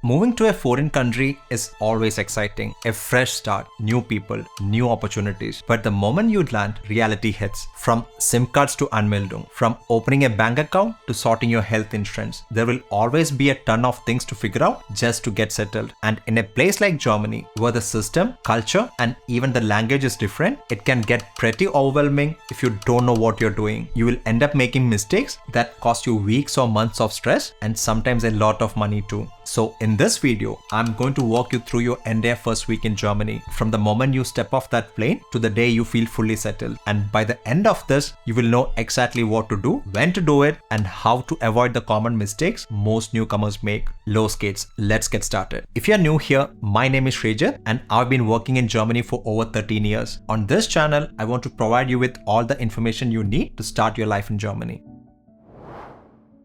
Moving to a foreign country is always exciting. A fresh start, new people, new opportunities. But the moment you land, reality hits. From SIM cards to Anmeldung, from opening a bank account to sorting your health insurance, there will always be a ton of things to figure out just to get settled. And in a place like Germany, where the system, culture, and even the language is different, it can get pretty overwhelming if you don't know what you're doing. You will end up making mistakes that cost you weeks or months of stress and sometimes a lot of money too. So in this video, I'm going to walk you through your entire first week in Germany, from the moment you step off that plane to the day you feel fully settled. And by the end of this, you will know exactly what to do, when to do it, and how to avoid the common mistakes most newcomers make. Low skates, let's get started. If you're new here, my name is Shrejit and I've been working in Germany for over 13 years. On this channel, I want to provide you with all the information you need to start your life in Germany.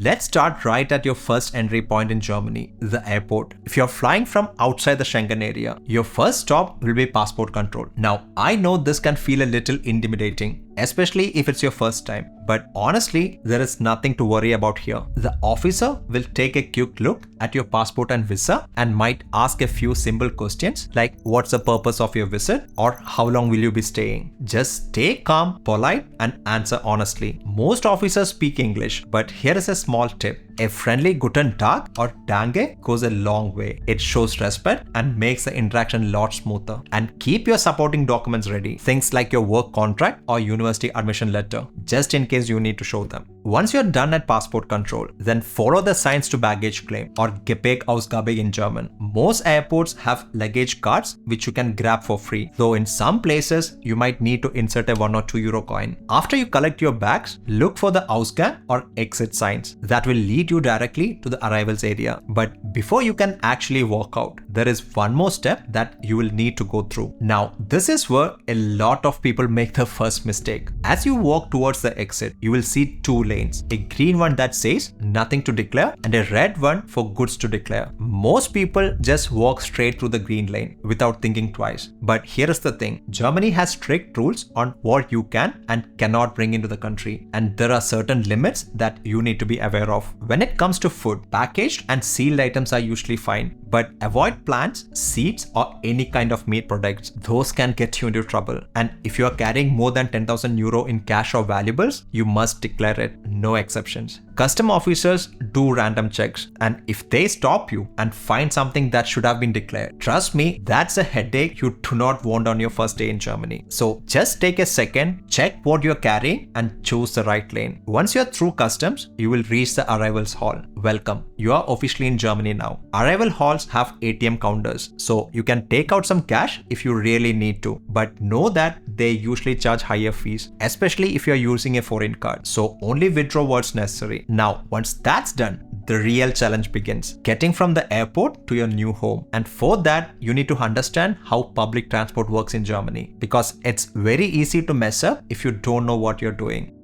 Let's start right at your first entry point in Germany, the airport. If you're flying from outside the Schengen area, your first stop will be passport control. Now, I know this can feel a little intimidating, especially if it's your first time. But honestly, there is nothing to worry about here. The officer will take a quick look at your passport and visa and might ask a few simple questions like what's the purpose of your visit or how long will you be staying. Just stay calm, polite, and answer honestly. Most officers speak English, but here is a small tip. A friendly Guten Tag or Danke goes a long way. It shows respect and makes the interaction a lot smoother. And keep your supporting documents ready. Things like your work contract or university admission letter, just in case you need to show them. Once you're done at passport control, then follow the signs to baggage claim or Gepäckausgabe in German. Most airports have luggage cards which you can grab for free, though in some places you might need to insert a 1 or 2 euro coin. After you collect your bags, look for the Ausgang or exit signs that will lead you directly to the arrivals area. But before you can actually walk out, there is one more step that you will need to go through. Now, this is where a lot of people make the first mistake. As you walk towards the exit, you will see two lanes, a green one that says nothing to declare and a red one for goods to declare. Most people just walk straight through the green lane without thinking twice. But here is the thing, Germany has strict rules on what you can and cannot bring into the country, and there are certain limits that you need to be aware of. When it comes to food, packaged and sealed items are usually fine, but avoid plants, seeds, or any kind of meat products. Those can get you into trouble. And if you are carrying more than 10,000 euro in cash or valuables, you must declare it, no exceptions. Custom officers do random checks, and if they stop you and find something that should have been declared, trust me, that's a headache you do not want on your first day in Germany. So just take a second, check what you're carrying and choose the right lane. Once you're through customs, you will reach the arrivals hall. Welcome, you are officially in Germany now. Arrival halls have ATM counters, so you can take out some cash if you really need to, but know that they usually charge higher fees, especially if you're using a foreign card. So only withdraw what's necessary. Now, once that's done, the real challenge begins, getting from the airport to your new home. And for that, you need to understand how public transport works in Germany, because it's very easy to mess up if you don't know what you're doing.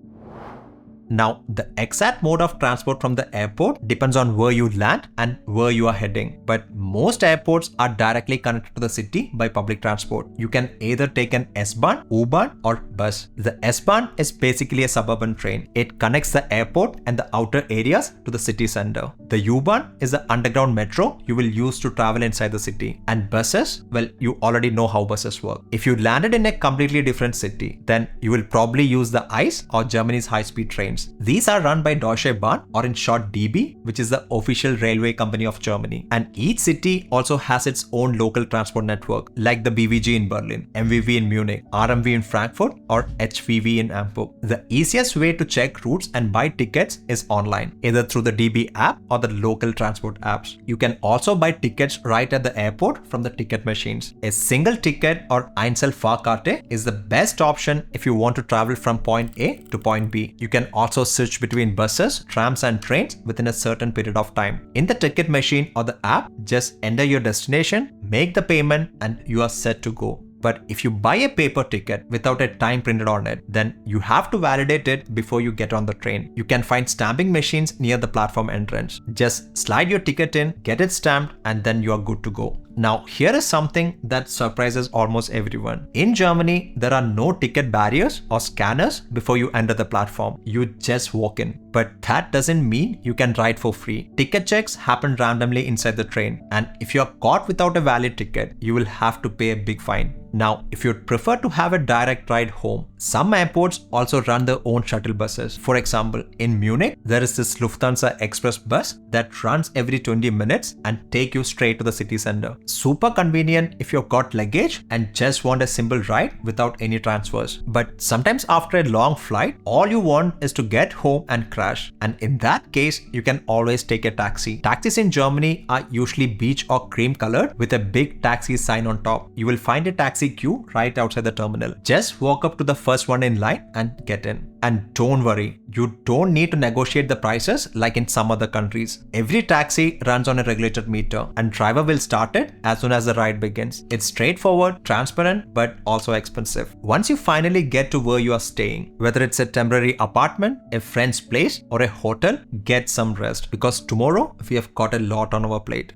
Now, the exact mode of transport from the airport depends on where you land and where you are heading. But most airports are directly connected to the city by public transport. You can either take an S-Bahn, U-Bahn, or bus. The S-Bahn is basically a suburban train. It connects the airport and the outer areas to the city center. The U-Bahn is the underground metro you will use to travel inside the city. And buses, well, you already know how buses work. If you landed in a completely different city, then you will probably use the ICE or Germany's high-speed train. These are run by Deutsche Bahn, or in short DB, which is the official railway company of Germany. And each city also has its own local transport network, like the BVG in Berlin, MVV in Munich, RMV in Frankfurt, or HVV in Hamburg. The easiest way to check routes and buy tickets is online, either through the DB app or the local transport apps. You can also buy tickets right at the airport from the ticket machines. A single ticket or Einzelfahrkarte is the best option if you want to travel from point A to point B. You can also switch between buses, trams, and trains within a certain period of time. In the ticket machine or the app, just enter your destination, make the payment, and you are set to go. But if you buy a paper ticket without a time printed on it, then you have to validate it before you get on the train. You can find stamping machines near the platform entrance. Just slide your ticket in, get it stamped, and then you are good to go. Now, here is something that surprises almost everyone. In Germany, there are no ticket barriers or scanners before you enter the platform. You just walk in. But that doesn't mean you can ride for free. Ticket checks happen randomly inside the train, and if you're caught without a valid ticket, you will have to pay a big fine. Now, if you'd prefer to have a direct ride home, some airports also run their own shuttle buses. For example, in Munich, there is this Lufthansa Express bus that runs every 20 minutes and take you straight to the city center. Super convenient if you've got luggage and just want a simple ride without any transfers. But sometimes after a long flight, all you want is to get home and crash. And in that case, you can always take a taxi. Taxis in Germany are usually beige or cream colored with a big taxi sign on top. You will find a taxi queue right outside the terminal. Just walk up to the first one in line and get in. And don't worry, you don't need to negotiate the prices like in some other countries. Every taxi runs on a regulated meter and driver will start it as soon as the ride begins. It's straightforward, transparent, but also expensive. Once you finally get to where you are staying, whether it's a temporary apartment, a friend's place, or a hotel, get some rest because tomorrow we have got a lot on our plate.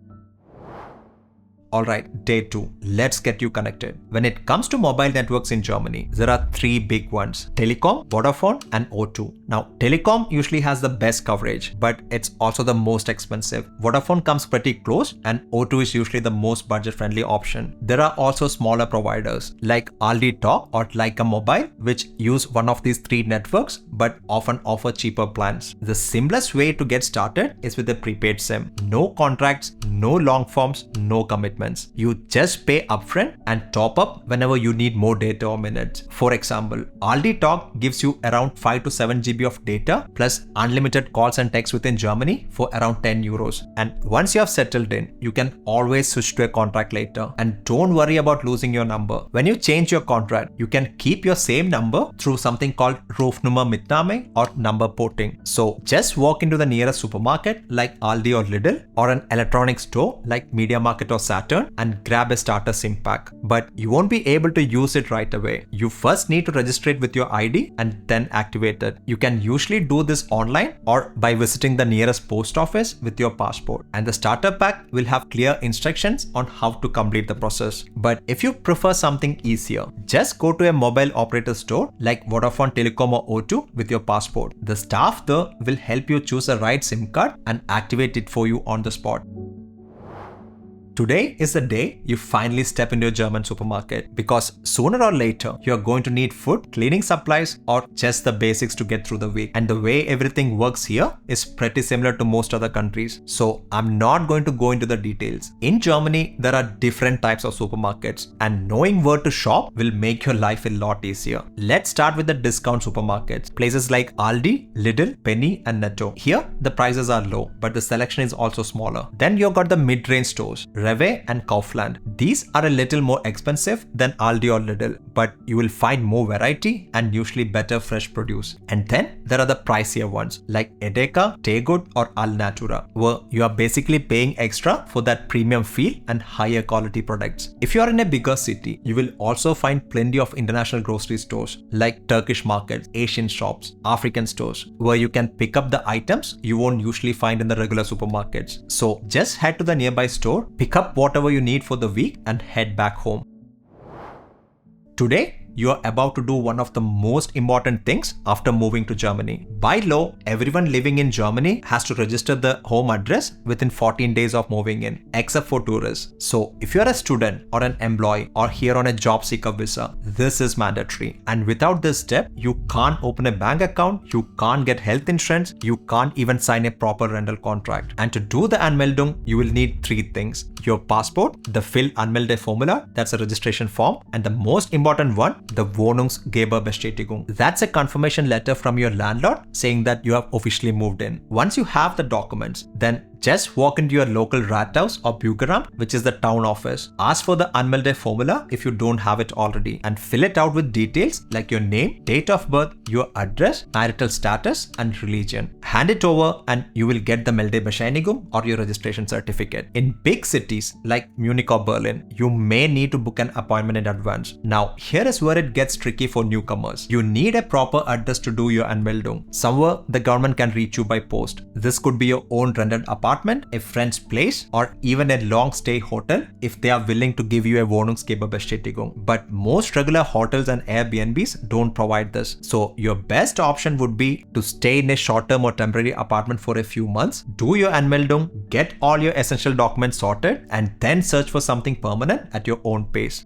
Alright, day 2. Let's get you connected. When it comes to mobile networks in Germany, there are 3 big ones: Telekom, Vodafone, and O2. Now, Telekom usually has the best coverage, but it's also the most expensive. Vodafone comes pretty close, and O2 is usually the most budget-friendly option. There are also smaller providers like Aldi Talk or Leica Mobile, which use one of these 3 networks, but often offer cheaper plans. The simplest way to get started is with a prepaid SIM. No contracts, no long forms, no commitment. You just pay upfront and top up whenever you need more data or minutes. For example, Aldi Talk gives you around 5 to 7 GB of data plus unlimited calls and texts within Germany for around 10 euros. And once you have settled in, you can always switch to a contract later. And don't worry about losing your number. When you change your contract, you can keep your same number through something called Rufnummer-Mitnahme or number porting. So just walk into the nearest supermarket like Aldi or Lidl, or an electronics store like Media Market or Saturn, and grab a starter SIM pack. But you won't be able to use it right away. You first need to register it with your ID and then activate it. You can usually do this online or by visiting the nearest post office with your passport. And the starter pack will have clear instructions on how to complete the process. But if you prefer something easier, just go to a mobile operator store like Vodafone, Telekom, or O2 with your passport. The staff there will help you choose the right SIM card and activate it for you on the spot. Today is the day you finally step into a German supermarket, because sooner or later you're going to need food, cleaning supplies, or just the basics to get through the week. And the way everything works here is pretty similar to most other countries, so I'm not going to go into the details. In Germany, there are different types of supermarkets, and knowing where to shop will make your life a lot easier. Let's start with the discount supermarkets. Places like Aldi, Lidl, Penny, and Netto. Here, the prices are low, but the selection is also smaller. Then you've got the mid-range stores, Rewe and Kaufland. These are a little more expensive than Aldi or Lidl, but you will find more variety and usually better fresh produce. And then there are the pricier ones like Edeka, Tegut, or Alnatura, where you are basically paying extra for that premium feel and higher quality products. If you are in a bigger city, you will also find plenty of international grocery stores like Turkish markets, Asian shops, African stores, where you can pick up the items you won't usually find in the regular supermarkets. So just head to the nearby store, pick up whatever you need for the week, and head back home. Today, you are about to do one of the most important things after moving to Germany. By law, everyone living in Germany has to register the home address within 14 days of moving in, except for tourists. So if you're a student or an employee or here on a job seeker visa, this is mandatory. And without this step, you can't open a bank account, you can't get health insurance, you can't even sign a proper rental contract. And to do the Anmeldung, you will need 3 things: your passport, the filled Anmelde formula, that's a registration form, and the most important one, the Wohnungsgeberbestätigung. That's a confirmation letter from your landlord saying that you have officially moved in. Once you have the documents, then just walk into your local Rathaus or Bürgeramt, which is the town office. Ask for the Anmelde formula if you don't have it already, and fill it out with details like your name, date of birth, your address, marital status, and religion. Hand it over and you will get the Meldebescheinigung or your registration certificate. In big cities like Munich or Berlin, you may need to book an appointment in advance. Now, here is where it gets tricky for newcomers. You need a proper address to do your Anmeldung. Somewhere the government can reach you by post. This could be your own rented apartment apartment, a friend's place, or even a long stay hotel if they are willing to give you a Wohnungsgeberbestätigung. But most regular hotels and Airbnbs don't provide this. So your best option would be to stay in a short-term or temporary apartment for a few months, do your Anmeldung, get all your essential documents sorted, and then search for something permanent at your own pace.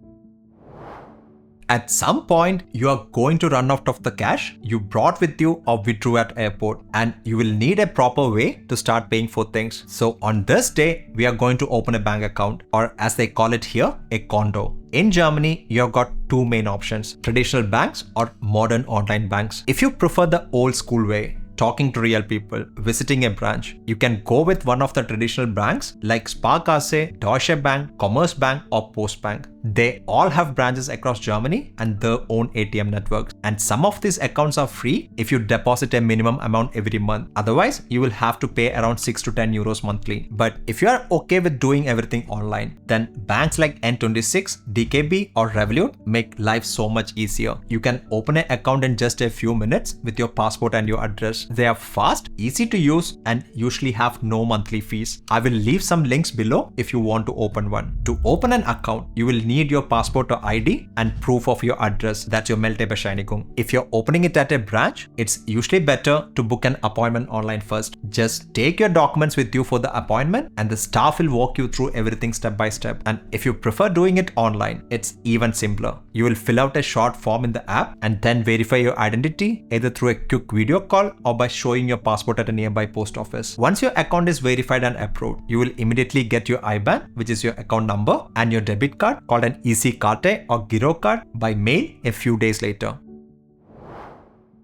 At some point, you are going to run out of the cash you brought with you or withdrew at airport, and you will need a proper way to start paying for things. So on this day, we are going to open a bank account, or as they call it here, a Konto. In Germany, you've got two main options, traditional banks or modern online banks. If you prefer the old school way, talking to real people, visiting a branch, you can go with one of the traditional banks like Sparkasse, Deutsche Bank, Commerzbank or Postbank. They all have branches across Germany and their own ATM networks. And some of these accounts are free if you deposit a minimum amount every month. Otherwise, you will have to pay around 6 to 10 euros monthly. But if you are okay with doing everything online, then banks like N26, DKB or Revolut make life so much easier. You can open an account in just a few minutes with your passport and your address. They are fast, easy to use, and usually have no monthly fees. I will leave some links below if you want to open one. To open an account, you will need your passport or ID and proof of your address, that's your Meldebescheinigung. If you're opening it at a branch, it's usually better to book an appointment online first. Just take your documents with you for the appointment and the staff will walk you through everything step by step. And if you prefer doing it online, it's even simpler. You will fill out a short form in the app and then verify your identity either through a quick video call or by showing your passport at a nearby post office. Once your account is verified and approved, you will immediately get your IBAN, which is your account number, and your debit card called an EC-Karte or Giro card by mail a few days later.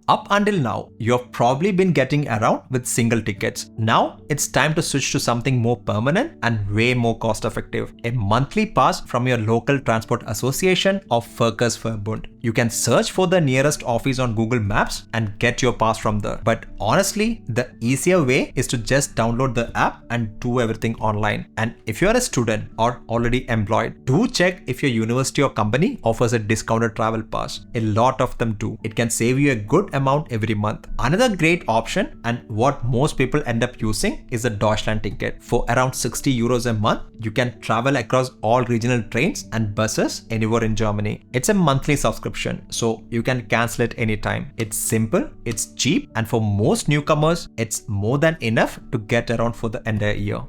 Up until now, you have probably been getting around with single tickets. Now, it's time to switch to something more permanent and way more cost effective. A monthly pass from your local transport association or Verkehrsverbund. You can search for the nearest office on Google Maps and get your pass from there. But honestly, the easier way is to just download the app and do everything online. And if you're a student or already employed, do check if your university or company offers a discounted travel pass. A lot of them do. It can save you a good amount every month. Another great option, and what most people end up using, is the Deutschland ticket. For around 60 euros a month, you can travel across all regional trains and buses anywhere in Germany. It's a monthly subscription, so you can cancel it anytime. It's simple, it's cheap, and for most newcomers, it's more than enough to get around for the entire year.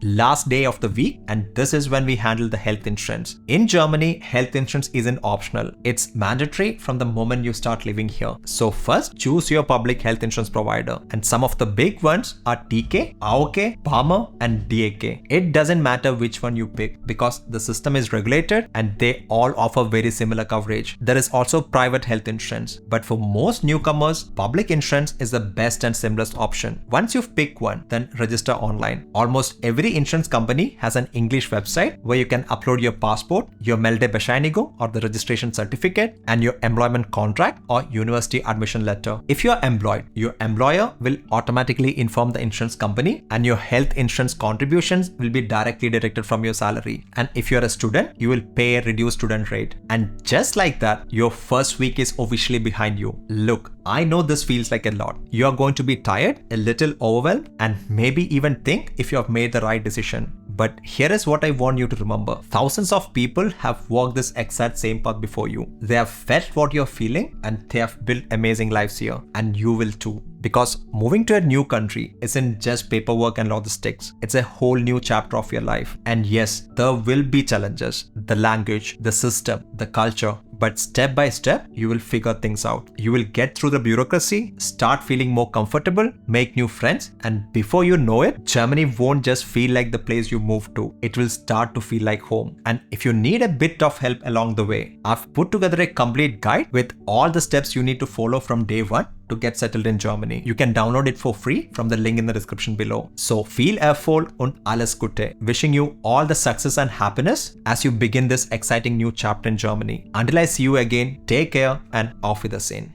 Last day of the week, and this is when we handle the health insurance. In Germany, health insurance isn't optional. It's mandatory from the moment you start living here. So first, choose your public health insurance provider. And some of the big ones are TK, AOK, Palmer, and DAK. It doesn't matter which one you pick because the system is regulated and they all offer very similar coverage. There is also private health insurance, but for most newcomers, public insurance is the best and simplest option. Once you've picked one, then register online. Almost every insurance company has an English website where you can upload your passport, your Meldebescheinigung or the registration certificate, and your employment contract or university admission letter. If you are employed, your employer will automatically inform the insurance company and your health insurance contributions will be directly deducted from your salary. And if you're a student, you will pay a reduced student rate. And just like that, your first week is officially behind you. Look, I know this feels like a lot. You are going to be tired, a little overwhelmed, and maybe even think if you have made the right decision. But here is what I want you to remember. Thousands of people have walked this exact same path before you. They have felt what you're feeling and they have built amazing lives here. And you will too. Because moving to a new country isn't just paperwork and logistics. It's a whole new chapter of your life. And yes, there will be challenges. The language, the system, the culture. But step by step, you will figure things out. You will get through the bureaucracy, start feeling more comfortable, make new friends, and before you know it, Germany won't just feel like the place you moved to. It will start to feel like home. And if you need a bit of help along the way, I've put together a complete guide with all the steps you need to follow from day one to get settled in Germany. You can download it for free from the link in the description below. So viel Erfolg und alles Gute. Wishing you all the success and happiness as you begin this exciting new chapter in Germany. Until I see you again, take care and auf Wiedersehen.